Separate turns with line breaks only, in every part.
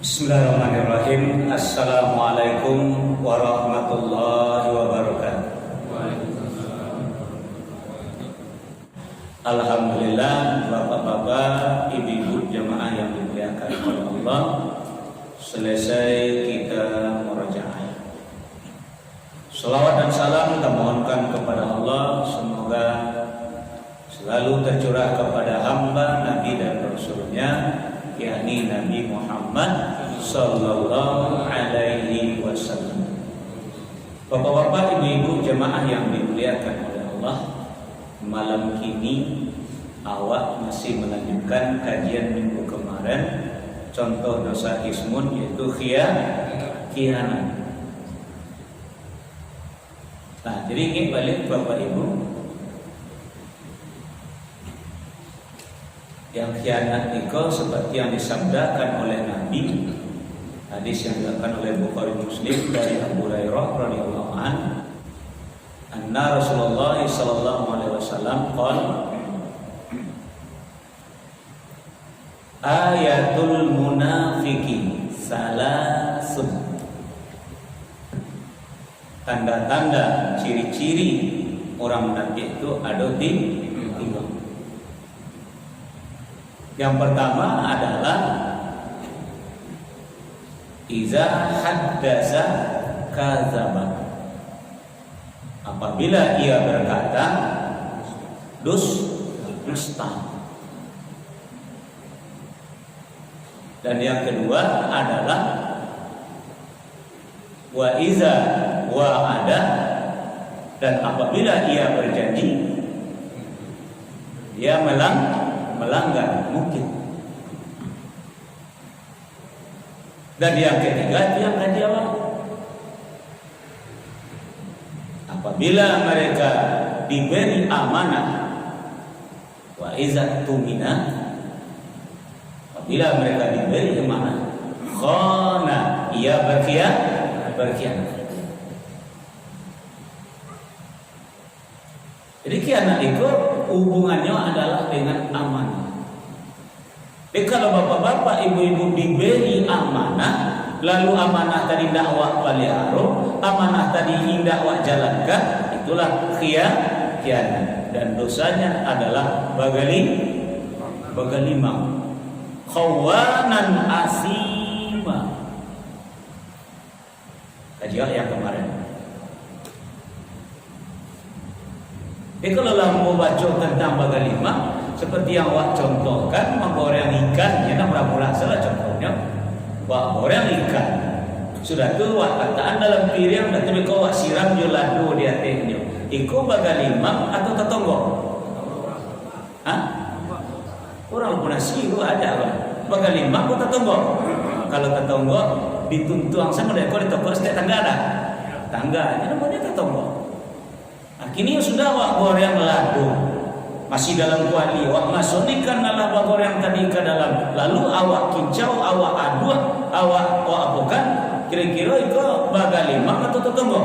Bismillahirrahmanirrahim. Assalamualaikum warahmatullahi wabarakatuh. Alhamdulillah, bapak-bapak, ibu-ibu jamaah yang dimuliakan oleh Allah, selesai kita murojaah. Salawat dan salam kita mohonkan kepada Allah, semoga selalu tercurah kepada hamba, nabi dan rasulnya, yakni Nabi Muhammad sallallahu alaihi wasallam. Bapak-bapak, ibu-ibu jemaah yang dimuliakan oleh Allah, malam kini awak masih melanjutkan kajian minggu kemarin, contoh dosa ismun yaitu khianat. Nah, jadi ingin balik Bapak Ibu, yang khianat itu seperti yang disabdakan oleh Nabi, hadis yang dilakukan oleh Bukhari Muslim dari Abu Hurairah radhiyallahu anhu, anna Rasulullah sallallahu alaihi wasallam qala ayatul munafiqi salasun, tanda-tanda ciri-ciri orang munafik itu ada di tiga. Yang pertama adalah iza haddasa kadzaba, apabila ia berkata dusta. Dan yang kedua adalah wa iza wa'ada, dan apabila ia berjanji dia melanggar mungkin. Dan yang ketiga dia berjawab, apabila mereka diberi amanah, wa iza tumina, apabila mereka diberi amanah, khana, ia berkhianat. Jadi khianat itu hubungannya adalah dengan amanah. Jadi kalau bapak-bapak, ibu-ibu diberi amanah, lalu amanah tadi dakwah paliharo, amanah tadi hendak wak jalankan, itulah khianat. Dan dosanya adalah bagalima, khawanan asima. Kajian yang kemarin. Jadi kalau mau baca tentang bagalima, seperti yang wak contohkan, menggoreng ikan, ya nak pura-pura salah contohnya, wak goreng ikan, sudah tu wak kataan dalam piring, dan tu kau wak siram jolado di atasnya. Iko bagalima atau tetonggo? Hah? Orang pun nasi itu ada wak. Bagalima atau tetonggo? Kalau tetonggo dituntuang sama dia, kau ditokok setiap tangga ada. Tangga, ini namanya tetonggo. Nah, kini sudah wak goreng lado, masih dalam kuali, wak masonikan adalah wak goreng tadi ke dalam, lalu awak kincau, awak aduh, awak apokan, kira-kira itu bagalima atau tetonggo?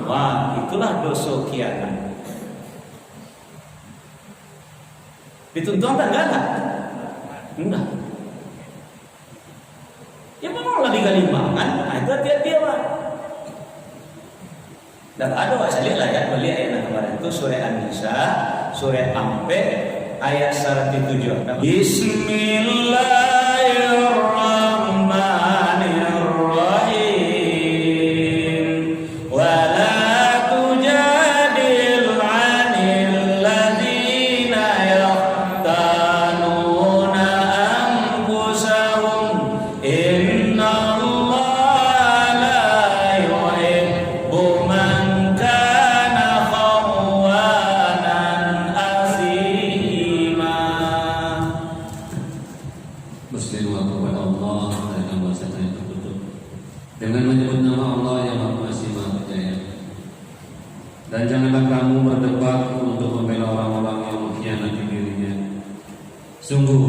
Wah, itulah dosa khianat. Dituntut tak enggak? Enggak. Ya memanglah digalima kan? Nah, itu hati-hati Pak. Dan ada wak salih lah ya, beli ayat kemarin itu surah An-Nisa, surah Ampe, ayat 107. Bismillahirrahmanirrahim. Wa la tujadil 'anil ladzina yaqtanuna anfusahum, innallaha la yuhibbu man kana khawanan asima.
Berselawat kepada Allah dalam bahasa yang tertutup dengan menyebut nama Allah yang Maha Pengasih Maha Penyayang. Dan janganlah kamu berdebat untuk membela orang-orang yang mengkhianati dirinya. Sungguh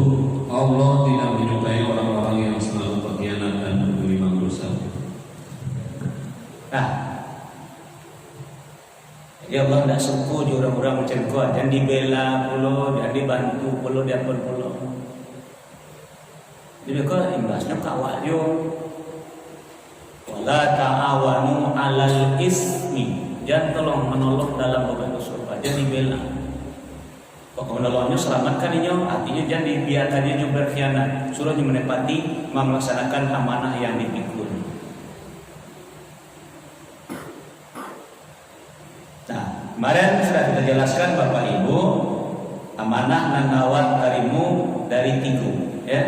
Allah tidak menyukai orang-orang yang selalu berkhianat dan bergulima dosa.
Nah, jadi Allah tidak suka orang-orang macam kau, dan dibela pula, dan dibantu pula, dia pun pula. Jadi kau imbasnya kawak yo. Wala ta'awanu 'alal ismi. Jangan tolong menolong dalam beban dosa. Jangan dibela. Kok menolongnya selamatkan ini, artinya jangan dibiarkannya juga berkhianat. Suruhnya menepati melaksanakan amanah yang dipikul. Nah, kemarin sudah kita jelaskan Bapak Ibu, amanah nan awat karimu dari tiga, ya.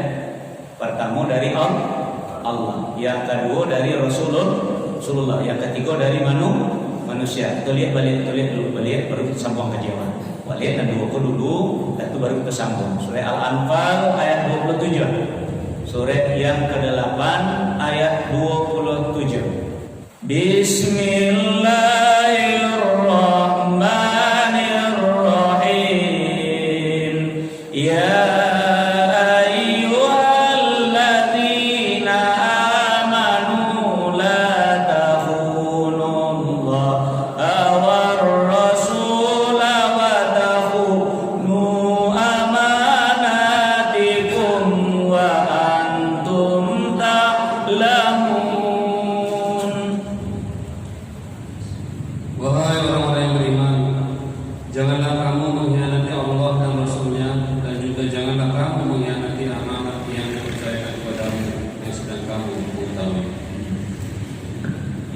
Pertama dari Allah, yang kedua dari Rasulullah, yang ketiga dari manusia. Kita lihat balik dulu, balik baru kita sambung ke Jawa. Balik dan dua dulu, dan itu baru kita sambung. Surah Al-Anfal ayat 27. Surah yang ke-8 ayat 27. Bismillahirrahmanirrahim. Ya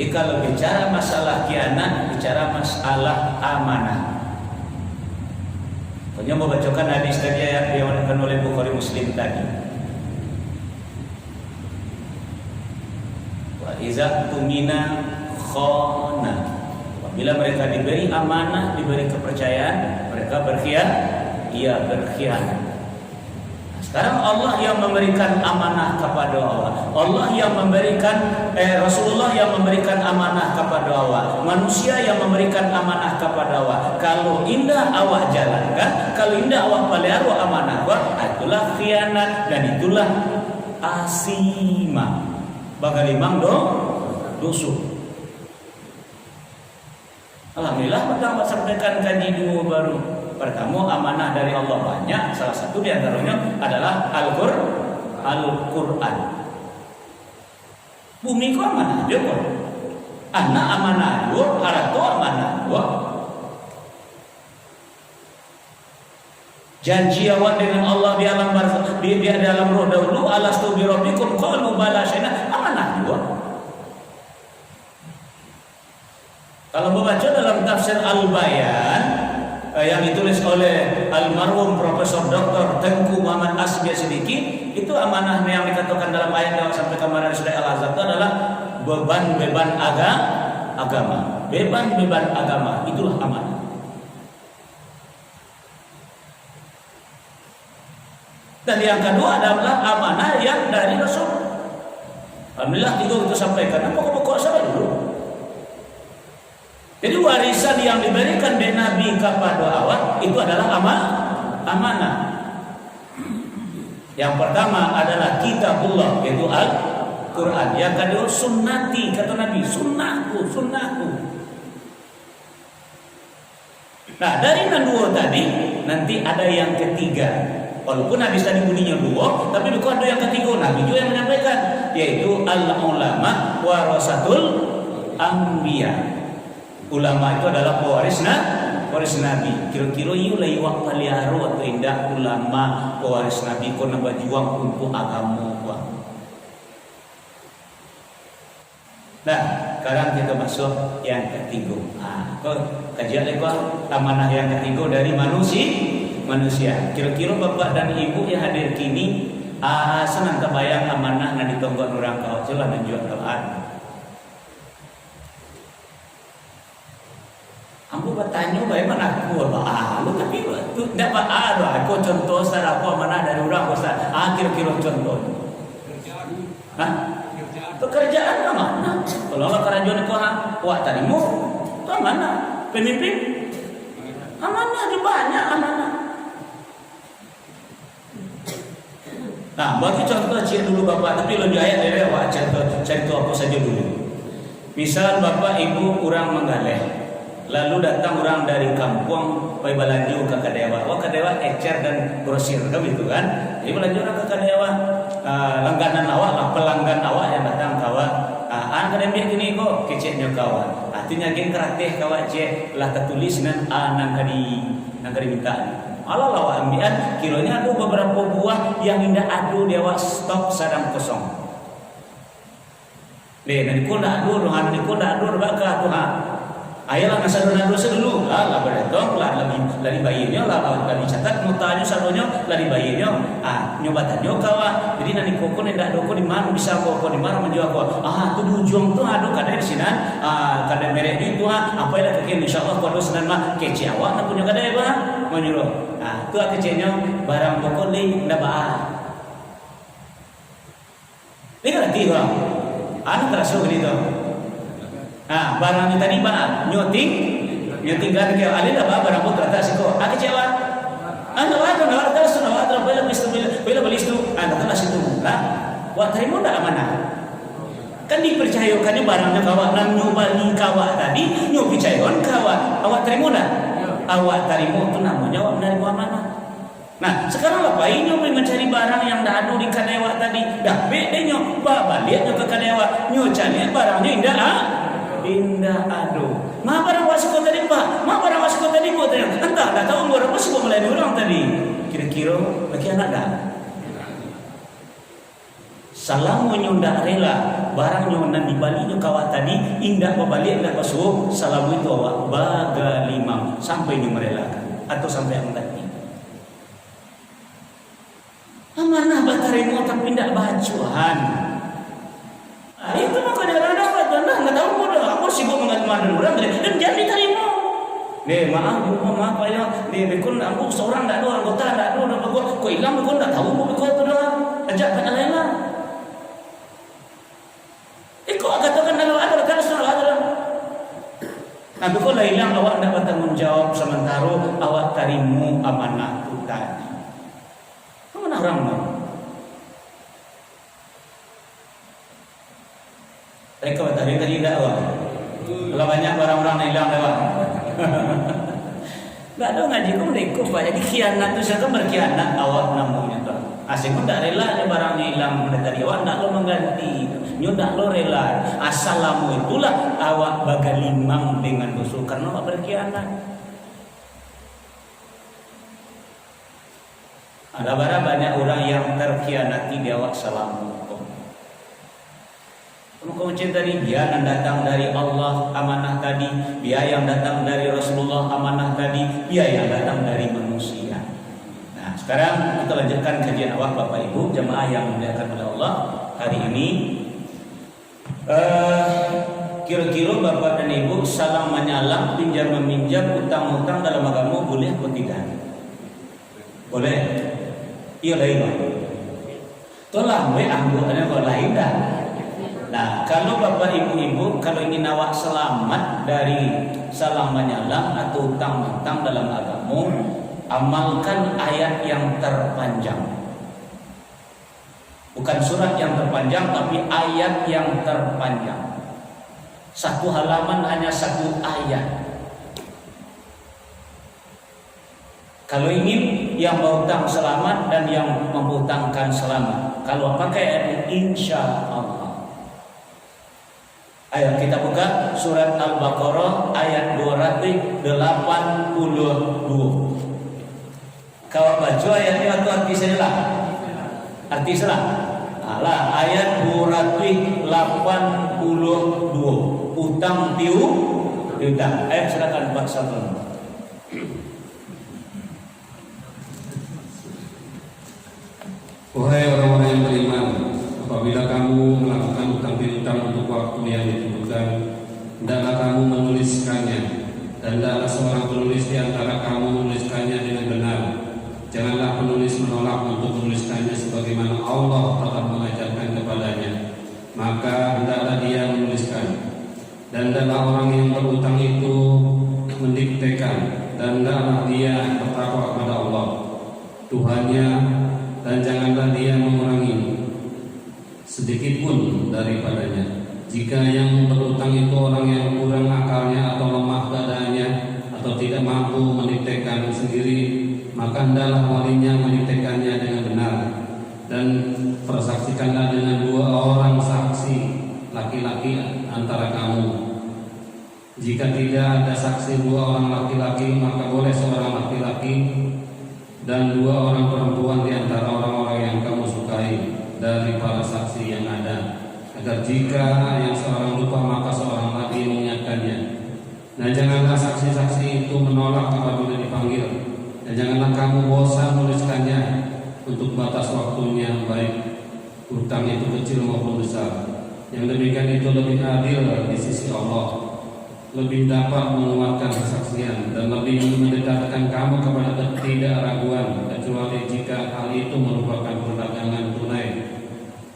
kalau bicara masalah khianat, bicara masalah amanah. Punya mau bacakan hadis tadi yang diriwayatkan oleh Bukhari Muslim tadi. Wa iza tumina khana. Apabila mereka diberi amanah, diberi kepercayaan, mereka berkhianat. Sekarang Allah yang memberikan amanah kepada Allah. Allah yang memberikan Rasulullah yang memberikan amanah kepada Allah. Manusia yang memberikan amanah kepada Allah. Kalau indah awak jalankan, kalau indah awak pelihara amanah awak, itulah khianat dan itulah asima. Bagalimang dosa. Alhamdulillah pertama sampaikan kaji dua baru. Pertama amanah dari Allah banyak. Salah satu diantaranya adalah Al-Quran. Bumi ku amanah dia kok. Anak amanah dua, harta amanah dua. Janji awak dengan Allah di alam barzakh, di dalam roh dahulu, alastu bi rabbikum qalu bala syahidna, amanah dua. Kalau membaca dalam tafsir Al-Bayan yang ditulis oleh almarhum Profesor Dr. Tengku Muhammad Asbia Sidiki, itu amanah yang dikatakan dalam ayat yang sampai kemarin sudah Al-Azhar itu adalah beban-beban agama. Beban-beban agama itulah amanah. Dan yang kedua adalah amanah yang dari Rasul. Alhamdulillah itu sampaikan. Pokok-pokok saja dulu. Jadi warisan yang diberikan dari Nabi kepada awak itu adalah amanah. Yang pertama adalah kitabullah, yaitu Al-Quran. Yang kedua sunnati, kata Nabi, sunnahku. Nah dari dua tadi nanti ada yang ketiga. Walaupun hadis tadi bunyinya dua, tapi bukan ada yang ketiga. Nabi juga yang menyampaikan, yaitu al-ulama warasatul anbiya. Ulama itu adalah pewaris Nabi. Kira-kira ieu lai wak paliaro atau indah ulama pewaris Nabi kena berjuang untuk agama. Nah, sekarang kita masuk yang ketiga. Kajian lepas amanah yang ketiga dari manusia. Kira-kira bapak dan ibu yang hadir kini senang terbayang amanah yang ditonggok orang kau celah dan jual Quran. Ambo bertanya bagaimana aku lu tapi tu tidak aku contoh secara aku mana dari orang Ustaz. Kira-kira contoh. Pekerjaan mana? Kalau kerajaan itu wak tadimu itu mana? Pemimpin amanah ada banyak amanah. Nah, bagi contoh ciri dulu bapak, tapi lebih ayat dari awak contoh apa saja dulu. Misal bapak ibu kurang menggaleh. Lalu datang orang dari kampung pergi belanja ke Kadewa. Kadewa ecer dan grosir kan gitu kan. Jadi belanja orang ke Kadewa. langganan awak lah, pelanggan awak yang datang kawan. Akademik gini kok keceknya kawan. Artinya geng keratih kawan cek lah tertulis dengan nang kadi minta. Allah lawa ambian kilonya ada beberapa buah yang indah adu dia awak stok sadang kosong. Nanti ko ndak adu, nanti ko ndak adu bakal Tuhan. Ayolah ngasal dosa dulu, lah beretong, lah lari bayinya, lah catat notanya saldonya, lari bayinya, nyobatannya kawan. Jadi nanti koko ndak doko di mana bisa koko di mana menjual kok. Tu ujung tu adu kadang di sini, kadang merek itu apa yang kekini insyaallah kalau senan mah kece awak nak punya kadang apa menyuruh. Tu kecenya barang pokok ni ndak baah. Ini kan nanti orang, terasa gitu. Barangnya tadi mana nyoting kan kayak alih dah barang pun terata siko. Kecewa. Nawar terus bila belis tu, datang situ. Buat terima dah mana? Kan dipercayakannya barangnya kawan nang nyobali kawan tadi, percayakan kawan. Awak terima dah? Awak terima tu namanya awak dari mana? Nah, sekarang apa ini mencari barang yang dah ada di kadewa tadi. Dah beda nyoba balik ke kadewa, cari barangnya indah aduh. Ma barang wasiko tadi Pak, ma barang wasiko tadi buat entah dah tahu berapa sih melayani orang tadi. Kira-kira lagi anak dah. Salam nyunda rela barang nyonan di Bali kawat tadi indah babalik indah pasuh salam itu awak baga limang sampai merelakan atau sampai yang tadi. Amanah batarimu tapi tidak bacuan. Itu maka kadang-kadang nggak tahu bodoh. Aku sibuk mengatakan orang dan jangan diterima. Maaf ya. Bekun aku seorang tak ada anggota tak ada dan bekun kau hilang bekun tak tahu bekun tu dah. Ajak pada lain lah. Kau katakan ada kan sudah ada. Bekun lah hilang awak tak bertanggung jawab sementara awak tarimu amanah tu tadi. Mana orang mana? Mereka bertanya tadi tidak awak. Kalau banyak orang-orang yang hilang lewat. Tak ada ngaji kau mereka pak. Jadi khianat tu saya kan berkhianat awak namanya tu. Asing pun tak rela barangnya hilang dari awak. Tak lo mengganti. Nyo tak lo rela. Asalamu itulah awak baga limang dengan dosa karena awak berkhianat. Ada banyak orang yang terkhianati di awak salamu. Kau tadi dia yang datang dari Allah amanah tadi, dia yang datang dari Rasulullah amanah tadi, dia yang datang dari manusia. Nah, sekarang kita lanjutkan kajian awak Bapak Ibu jemaah yang dimuliakan oleh Allah hari ini. Kira-kira Bapak dan Ibu salam menyalam, pinjam meminjam, utang-utang dalam agama boleh atau tidak? Boleh. Iya lain. Tolong anggotanya kalau lain dah. Nah, kalau Bapak Ibu-ibu kalau ingin awak selamat dari salam menyalam atau utang-utang dalam agama, amalkan ayat yang terpanjang. Bukan surat yang terpanjang, tapi ayat yang terpanjang. Satu halaman hanya satu ayat. Kalau ingin yang berhutang selamat dan yang menghutangkan selamat, kalau pakai ayat insya Allah. Ayo kita buka surat Al-Baqarah ayat 282. Kalau baca ayatnya atau arti sajalah. Arti salah. Alah ayat 282. Utang piutang. Ayo silakan Pak Sabar.
Wahai orang-orang yang beriman, apabila kamu melakukan utang piutang untuk waktu yang ditentukan, hendaklah kamu menuliskannya, dan hendaklah seorang penulis di antara kamu menuliskannya dengan benar. Janganlah penulis menolak untuk menuliskannya sebagaimana Allah telah mengajarkan kepadanya. Maka hendaklah dia menuliskan. Dan hendaklah orang yang berutang itu mendiktekan, dan hendaklah dia bertakwa kepada Allah Tuhannya, dan janganlah dia mengurangi sedikit pun daripadanya. Jika yang berutang itu orang yang kurang akalnya atau lemah dadanya atau tidak mampu mendiktekan sendiri, maka hendaklah walinya mendiktekannya dengan benar. Dan persaksikanlah dengan 2 orang saksi laki-laki antara kamu. Jika tidak ada saksi 2 orang laki-laki, maka boleh seorang laki-laki dan 2 orang perempuan di antara orang-orang yang kamu sukai dari para saksi yang ada, agar jika yang seorang lupa maka seorang lagi mengingatkannya. Dan janganlah saksi-saksi itu menolak apabila dipanggil, dan janganlah kamu bosan menuliskannya untuk batas waktunya, baik hutang itu kecil maupun besar. Yang demikian itu lebih adil di sisi Allah, lebih dapat menguatkan kesaksian dan lebih mendekatkan kamu kepada ketidakraguan, kecuali jika hal itu merupakan perdagangan tunai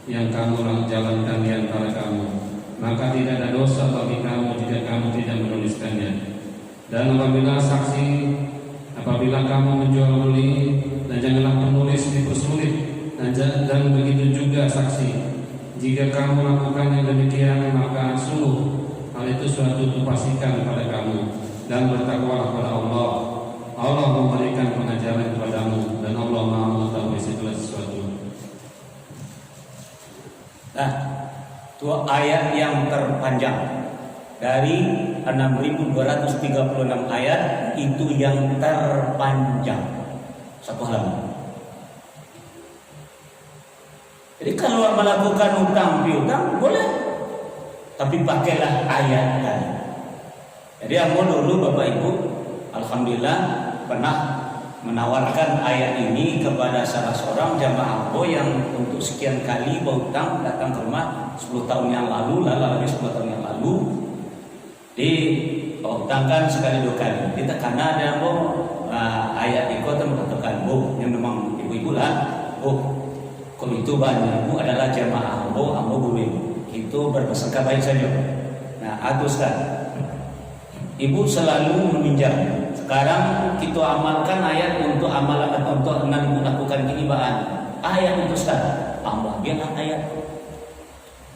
yang kamu jalankan di antara kamu, maka tidak ada dosa bagi kamu jika kamu tidak menuliskannya. Dan apabila kamu menjual beli, dan janganlah penulis dipersulit, dan begitu juga saksi. Jika kamu lakukan yang demikian, maka sungguh hal itu suatu kepastikan pada kamu, dan bertakwalah kepada Allah. Allah memberikan pengajaran kepadamu, dan Allah Maha mengetahui segala sesuatu.
Nah, itu ayat yang terpanjang dari 6.236 ayat, itu yang terpanjang satu halaman. Jadi kalau melakukan hutang piutang boleh, tapi pakailah ayat tadi. Jadi aku dulu Bapak Ibu, alhamdulillah pernah menawarkan ayat ini kepada salah seorang jamaah ambo yang untuk sekian kali berhutang datang ke rumah 10 tahun yang lalu, lebih 10 tahun yang lalu dihutangkan sekali 2 kali. Kita karena ada ambo ayat itu atau mengatakan yang memang ibu-ibu lah, kalau itu banyak ibu adalah jamaah ambo boleh itu berpersangka baik saja. Nah, atuskan ibu selalu meminjam. Sekarang kita amalkan ayat untuk amalan untuk melakukan kehibaan. Ayat itu sekarang Allah biarlah ayat.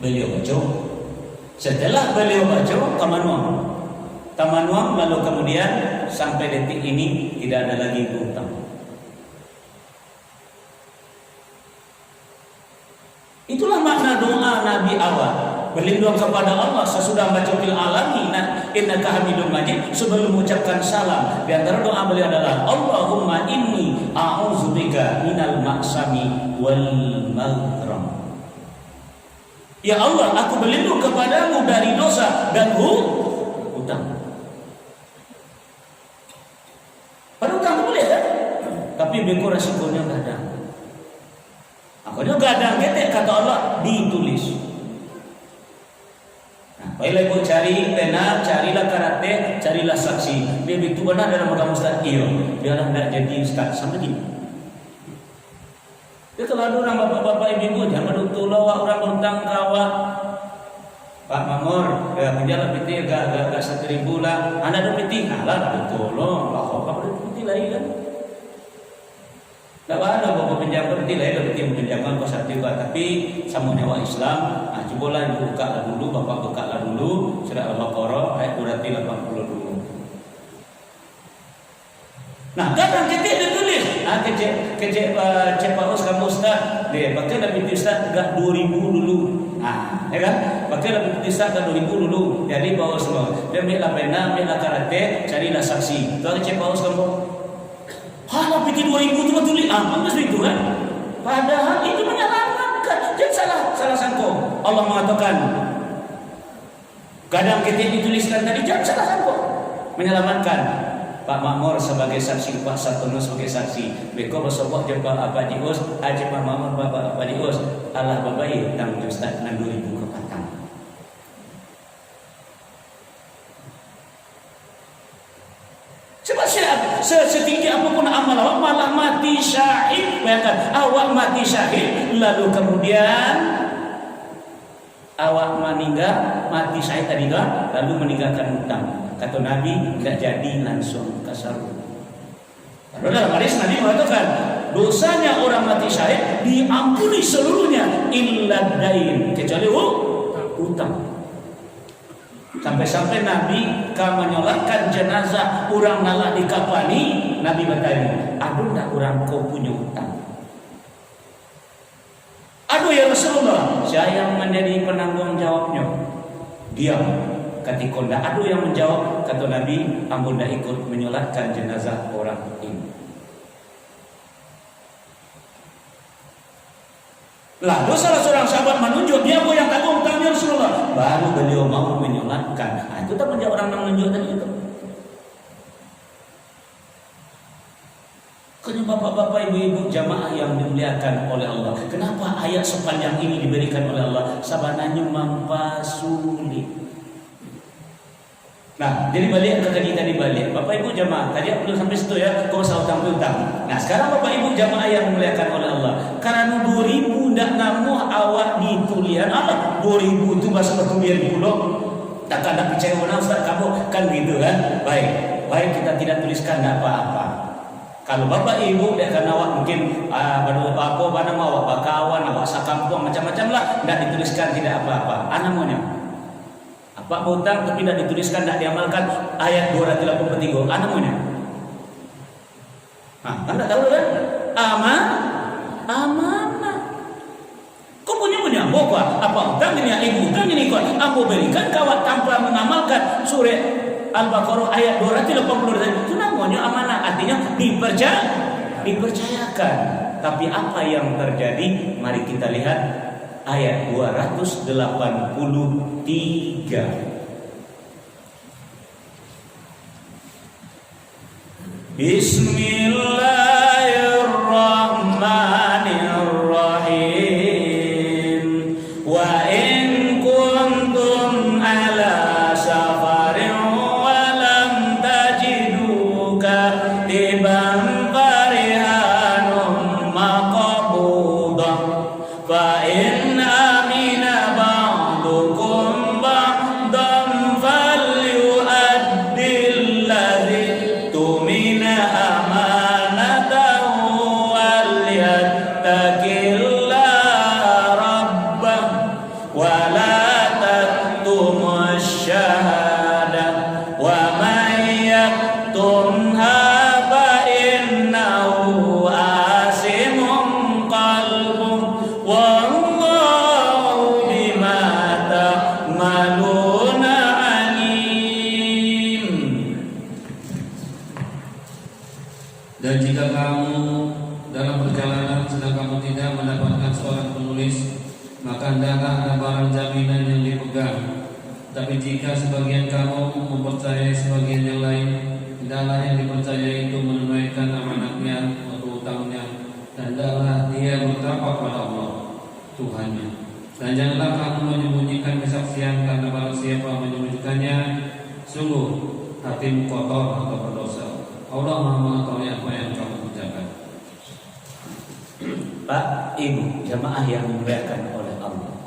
Beliau baca. Setelah beliau baca tamanuang lalu kemudian sampai detik ini tidak ada lagi hutang. Itulah makna doa Nabi awal, berlindung kepada Allah sesudah baca fil alamin innaka hamidum majid. Sebelum mengucapkan salam, di antara doa beliau adalah Allahumma inni a'udzubika minal maksami wal maghram. Ya Allah, aku berlindung kepadamu dari dosa dan hutang. Pada hutang boleh kan? Tapi beko resikonya enggak ada. Akhirnya gadang ketek kata Allah ditulis. Nah, baiklah ibu cari pena, carilah karate, carilah saksi. Dia itu benar dalam agama Ustaz. Iya, biarlah tidak jadi Ustaz sama dia. Dia kalau ada orang bapak-bapak ibu jangan tolong orang berhutang kawa. Pak Mamor, kerja piti agak 1.000 lah. Anda ada piti, lah tolong. Lah apa piti lagi kan? Tak ada bapak pinjam berarti lah, berarti pinjaman kos tiba. Tapi sama nyawa Islam, cobalah buka lah dulu, bapak buka lah dulu surah Al-Baqarah ayat 280 dulu. Nah, kadang kita ada tulis, kecek Pak kamu Ustaz, dia pakai lebih Ustaz enggak 2.000 dulu. Ya kan? Pakai lebih Ustaz enggak 2.000 dulu. Jadi bawa semua. Dia ambil pena, ambil karate, carilah saksi. Kalau cek Pak kamu halah PT 2000 itu betul aman itu kan? Padahal itu menyelamatkan. Jangan salah sangka. Allah mengatakan kadang kita dituliskan tadi jangan salah sangka. Menyelamatkan Pak Makmur sebagai saksi, Pak Sartono sebagai saksi. Beko bersobok jumpa apa dius, aja Pak Makmur Bapak apa dius. Allah babai tang Ustaz 6.000 ke patang. Sebab setinggi apapun amal awak malah mati syahid. Bayangkan awak mati syahid, lalu kemudian awak meninggal mati syahid tadi kan, lalu meninggalkan hutang. Kata Nabi tidak jadi langsung kasarut. Karena dalam hadis Nabi mengatakan dosanya orang mati syahid diampuni seluruhnya illa dain, kecuali hutang. Sampai-sampai Nabi kalau menyolatkan jenazah orang nala dikafani, Nabi bertanya, ada tak orang kau punya hutang? Ada Aku ya Rasulullah, saya yang menjadi penanggung jawabnya. Diam. Ketika tidak ada yang menjawab, kata Nabi, ambo tidak ikut menyolatkan jenazah orang ini. Lalu salah seorang sahabat menunjuk, dia yang tanggung tanya Rasulullah. Baru beliau mau menyolatkan. Nah, itu tak menjawab orang yang menunjuk tadi itu. Kenapa bapak-bapak, ibu-ibu, jamaah yang dimuliakan oleh Allah? Kenapa ayat sepanjang ini diberikan oleh Allah? Sabananya mampasulit. Nah, jadi balik ke tadi balik. Bapak ibu jamaah, tadi aku belum sampai situ ya. Kau usah utang. Nah, sekarang bapak ibu jamaah yang dimuliakan oleh Allah. Karena 2000 ndak namuh awak ditulian Allah. 2000 itu bahasa bertulian pula. Tak ada kecewa Ustaz kamu kan gitu kan? Baik kita tidak tuliskan enggak apa-apa. Kalau bapak ibu dia karena awak mungkin baru apa nama awak bakawan, awak sakampung macam-macam lah, tidak dituliskan tidak apa-apa. Anamunya apa hutang tapi tidak dituliskan, tidak diamalkan ayat 283. Anamunya. Kan tak tahu kan? Amanah. Kau punya apa hutang ini ibu hutang ini kau aku berikan kawat tanpa mengamalkan surah Al-Baqarah ayat 280 itu namanya amanah, artinya dipercayakan. Tapi apa yang terjadi? Mari kita lihat ayat 283. Bismillahirrahmanirrahim. Wa in kuntum ala safarin tiban farihanum maqbudah fa in amina ba'dukum ba'dan falyu'addil ladzi tumina amanatahu wal yattaqillaha rabbah wa la taktumus syahadah wa may yaktumha
Dan jika kamu dalam perjalanan sedang kamu tidak mendapatkan seorang penulis, maka hendaklah ada barang jaminan yang dipegang. Tapi jika sebagian kamu mempercayai sebagian yang lain, hendaklah yang dipercayai itu menunaikan amanatnya atau utangnya, dan hendaklah dia bertakwa pada Allah Tuhannya. Dan janganlah kamu menyembunyikan kesaksian, karena barang siapa menyembunyikannya, sungguh hatimu kotor atau berdosa. Allah Maha mengetahui apa yang kamu kerjakan.
Pak, ibu, jamaah yang dimuliakan oleh Allah.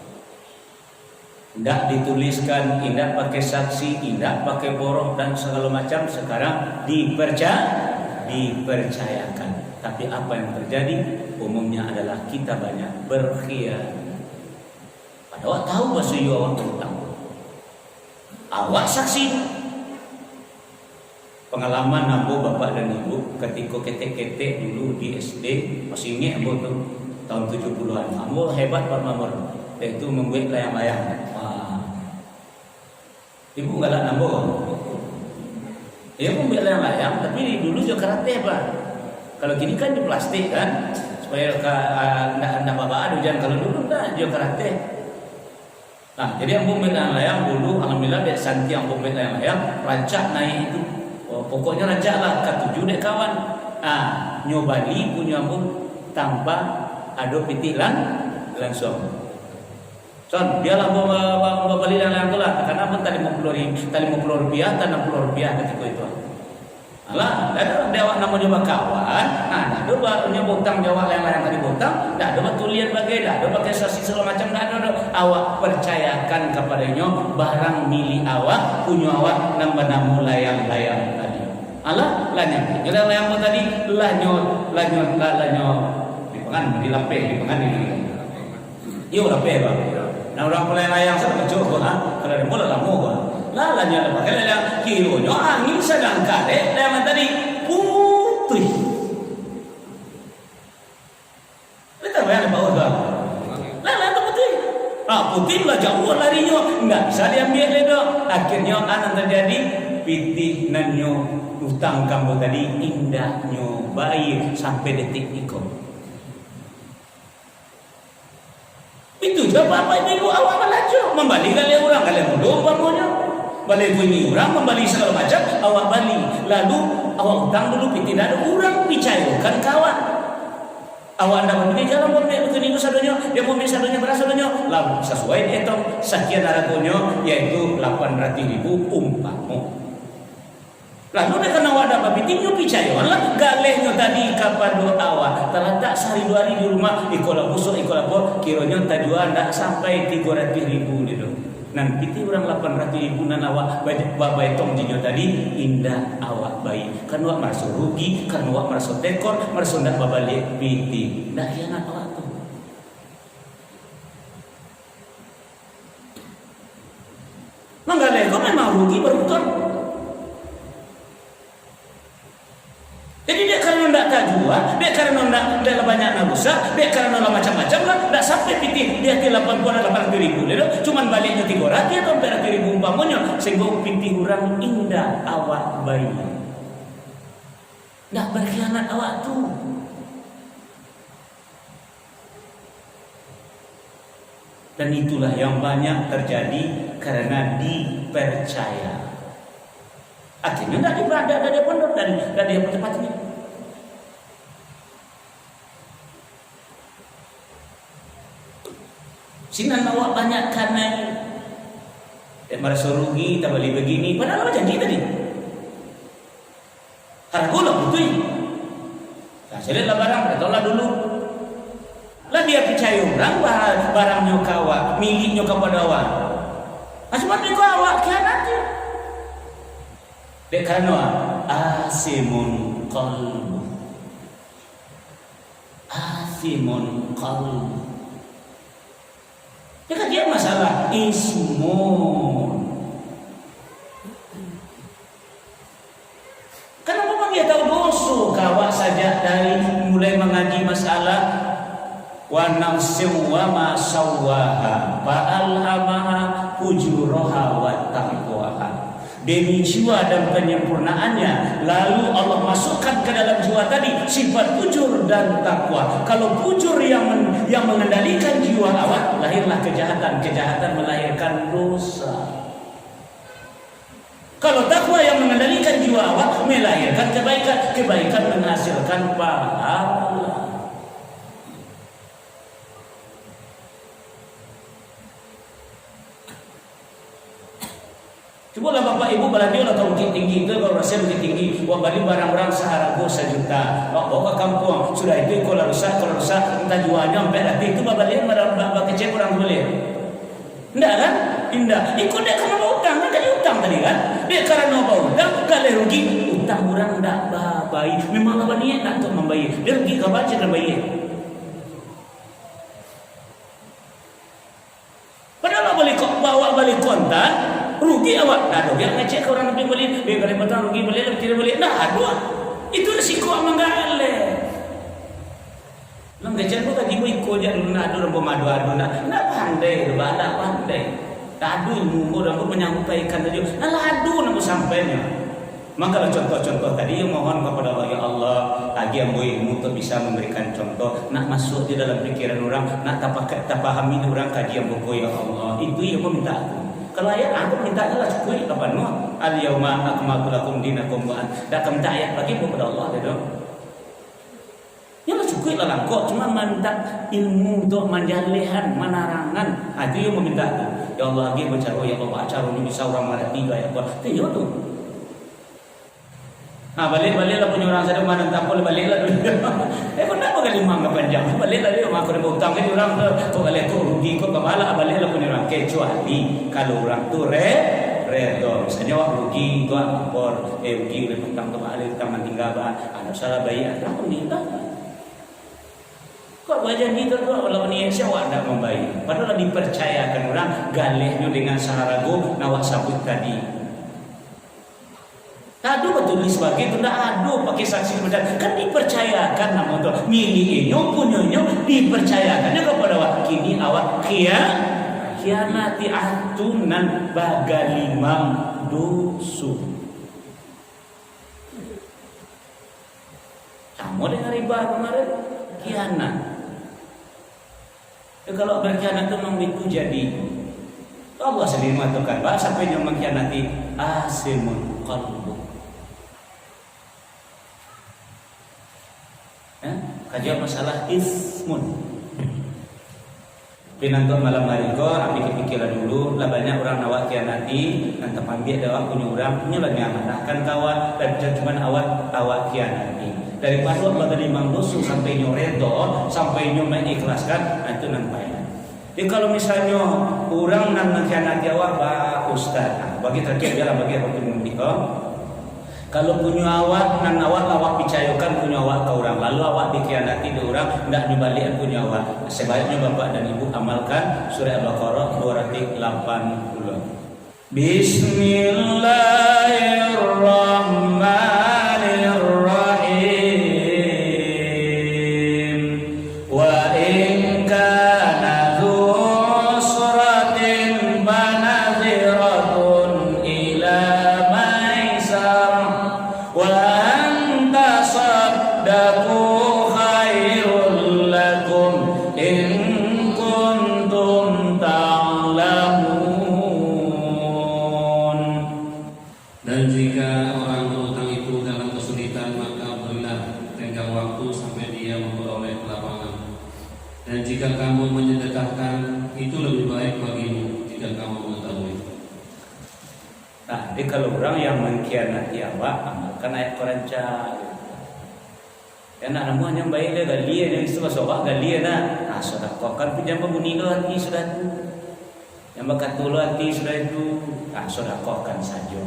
Tidak dituliskan, tidak pakai saksi, tidak pakai borok dan segala macam. Sekarang dipercayakan. Tapi apa yang terjadi? Umumnya adalah kita banyak berkhianat. Padahal tahu bahasa awak berhutang. Awak saksi. Pengalaman ambo bapak dan ibu ketika ketek-ketek dulu di SD, masih ingat ambo tuh tahun 70-an. Ambo hebat Pak Mamur, yaitu membuat layang-layang. Ibu enggak lah ambo. Dia membuat layang-layang, tapi dulu juga karate Pak. Kalau gini kan di plastik kan, supaya enggak bawa hujan. Kalau dulu enggak juga karate. Nah, jadi ambo membuat layang-layang dulu, alhamdulillah dek Santi ambo membuat layang-layang, rancak naik itu. Pokoknya raja lah ketujuh dek kawan. Nyobali punya pun tanpa ada pitik langsung. Son, dia lah mau beli dan lain lah. Karena pun tadi mau puluh rupiah, tanah puluh rupiah ketika itu. Alah, ada dewa nama coba kawan. Ada punya butang dewa yang tadi butang. Ada tulian bagai, ada pakai saksi segala macam. Ada awak percayakan kepadanya barang milik awak, punya awak nambah layang-layang tadi. Alah, layang layang tadi lanyo di lapeh di pengan ini. Yo lapeh Bang. Nah orang layang sama kecil kalau ada bola lamu lalanya pakai layang kilonya angin sedang kade layang tadi putih. Betul ya bau Bang. mungkin lah jauh larinya, nggak bisa diambil itu. Akhirnya anak terjadi pitih nanyo utang kamu tadi indahnya baik sampai detik itu. Itu juga bapak ibu awak melaju membalik kalian orang kalian mudah bangunnya. Balik bunyi orang membalik segala macam awak balik. Lalu awak utang dulu pitih ada orang picayokan kawan. Awak anda membeli jalan membeli begini sadonya, dia membeli sadonya beras sadonya, lalu sesuai hitung sekian harganya yaitu 800.000 umpama. Lalu dia kena awak dapat pitingnya picayokan lah galehnya tadi kapan doa awak terletak sehari 2 hari di rumah ikola busuk ikola apa kiranya tajuan tak sampai 300.000 gitu. Nan piti orang 800.000 nan awak babai tong jinyo tadi indah awak bayi kan awak merasa rugi kan awak merasa tekor merasa ndak babalik piti ndak hianat awak tu manggaleh kau memang rugi berutang. Jadi dia karena ndak tajua, dia karena ndak banyak nabusa, dia karena macam-macam lah, ndak sampai piti dia ke 80.000 dia cuman baliknya 300 atau 400.000 umpamanya sehingga piti orang indah awak bayi. Ndak berkhianat awak tu. Dan itulah yang banyak terjadi karena dipercaya. Akhirnya tidak diberada dari pondok dan dari tempat ini. Sinan awak banyak karena merasa rugi, tak boleh begini. Padahal apa janji tadi? Harga lah betul. Nah, saya lihatlah barang, tolak dulu. Lah dia percaya orang barangnya kawa, miliknya kepada awak. Asmat ni awak kianatnya. Dek karena asimun qalbu dia masalah ismun. Kenapa dia tahu dosa kawak saja dari mulai mengaji masalah wa nafsin wa ma sawwaha fa alhamaha fujuraha wa taqwaha. Demi jiwa dan penyempurnaannya, lalu Allah masukkan ke dalam jiwa tadi sifat bujur dan takwa. Kalau bujur yang mengendalikan jiwa awak, lahirlah kejahatan melahirkan dosa. Kalau takwa yang mengendalikan jiwa awak, melahirkan kebaikan menghasilkan pahala. Cobalah bapak ibu baladi lah kalau bukit tinggi itu kalau rasa bukit tinggi buat balik barang-barang seharga 1 juta bawa ke kampung sudah itu kalau rusak entah jualnya sampai nanti itu balik barang kecil orang boleh enggak kan indah ikut dia karena mau utang kan tadi utang tadi kan dia karena mau utang kalau rugi utang orang enggak baik memang apa niat nak untuk membayar dia rugi ke baca dan bayar padahal bawa balik kontan rugi awak, aduh dia ngecek orang lebih beli, dia kali petang rugi beli, lebih tidak beli, nah aduh, itu risiko menggale. Lang ngecek tu tadi ikut je dulu, aduh orang pemadu aduh, nak pandai, nak pandai, aduh ilmu orang pun menyampaikan tadi, nah aduh nak sampainya. Maka contoh-contoh tadi yang mohon kepada Allah ya Allah, lagi yang ilmu untuk bisa memberikan contoh, nak masuk di dalam pikiran orang, nak tak pahami orang kaji yang buku ya Allah, itu yang meminta aku. Kalau ayat aku minta Allah cukui kapan no al-yauma akmaltu lakum dinakum wa dak minta ayat lagi kepada Allah gitu. Ya lah cukui lah langkok cuma minta ilmu untuk menjalihan menarangan. Itu yang meminta tu. Ya Allah lagi baca ya Allah acara ni bisa orang marah 3 ya Allah. Itu tu. Balik lah punya orang sedang mana tak boleh balik lah dulu. Kenapa kali mang panjang? Balik lah dia mak kena utang kan orang tu balik tu rugi kok kepala balik lah punya orang kecuali kalau orang tu redor. Misalnya wah rugi tu lapor rugi oleh utang tu balik taman tinggal ada salah bayar apa minta. Kok wajah kita tu kalau niat siapa nak membayar. Padahal dipercayakan orang galehnya dengan saharago nawak sabut tadi. Aduh betul sebagai itu aduh pakai saksi benar kan dipercayakan nama itu miliknya punyanya dipercayakannya kepada awak kini awak kianati atunan bagalimang dusu. Sama dengan riba kemarin, kianat. Kalau berkhianat itu memang itu jadi. Allah sendiri mengatakan bahasa sampai yang mengkhianati asimun qalbu. Kajian masalah ismun. Pinantur malam hari ko, ambil pikiran dulu. Lah banyak orang awak kianati, nanti pambil awak punya orang punya banyak amanahkan kawan dan cuma awak kianati. Daripada Allah dari mangdusu sampai nyoredo, sampai nyo mengikhlaskan, itu nampaknya. Jadi kalau misalnya orang nan mengkhianati awak, ustaz, bagi terkait jalan bagi waktu mendiko. Kalau punya awak nan awak percayakan punya awak ke orang, lalu awak dikhianati di orang, tidak dibalik punya awak. Sebaiknya bapak dan ibu amalkan surah Al-Baqarah 280. Bismillahirrahmanirrahim. Wa in kana dzu usratin fanadhiratun ila maisar wa an tasaddaqu khairul lakum in kuntum ta'lamun.
Dan jika orang berutang itu dalam kesulitan, maka berilah tenggang waktu sampai dia memperoleh kelapangan. Dan jika kamu menyedekahkan, itu lebih baik bagimu jika kamu mengetahui.
Nah, jadi kalau orang yang mengkhianati awak, amalkan ayat Quran cah. Ya nak namu hanya baik dia galia yang istilah sobah galia dah. Nah, sedekah kan pinjam pembunyi hati sudah tu. Yang berkatulu hati sudah itu. Ah, sedekahkan saja.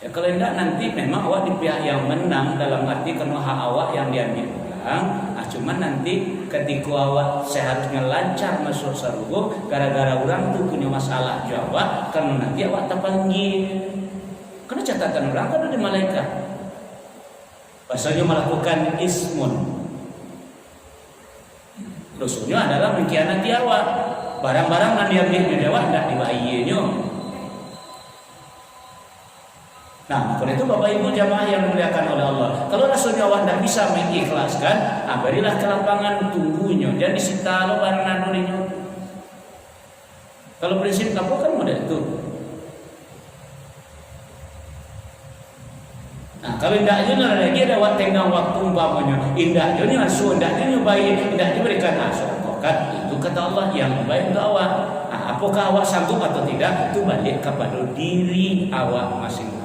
Ya kalau tidak nanti memang awak di pihak yang menang dalam arti kena hak awak yang diambil orang. Cuman nanti ketika awak seharusnya lancar masuk surga, gara-gara orang tu punya masalah jawab, karena nanti awak terpanggil. Karena catatan orang kan ada malaikat. Pasalnya melakukan ismun. Dosunya adalah mengkhianati awak. Barang-barang yang diambil awak tidak dibayarnya. Nah, karena itu Bapak Ibu jamaah yang dimuliakan oleh Allah. Kalau rasulnya awak tidak bisa mengikhlaskan, berilah ke lapangan, tunggunya. Jangan disita lo barang nanurinya. Kalau prinsip kamu kan model itu. Nah, kalau indahnya lagi ada waktu tenggang waktu umpamanya. Indahnya ni asuh, indahnya baik, indahnya berikan asuh. Kan itu kata Allah yang baik untuk awak. Nah, apakah awak sanggup atau tidak? Itu balik kepada diri awak masing-masing.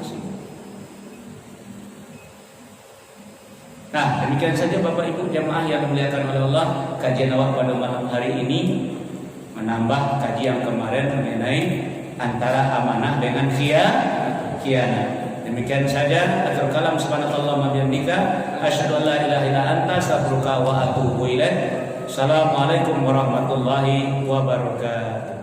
Nah, demikian saja Bapak Ibu jamaah yang dimuliakan oleh Allah, kajian awak pada malam hari ini menambah kajian kemarin mengenai antara amanah dengan khianat. Demikian saja, akhir kalam subhanallah wa bihamdika asyhadu an la ilaha illa anta astaghfiruka wa atubu ilaik. Assalamualaikum warahmatullahi wabarakatuh.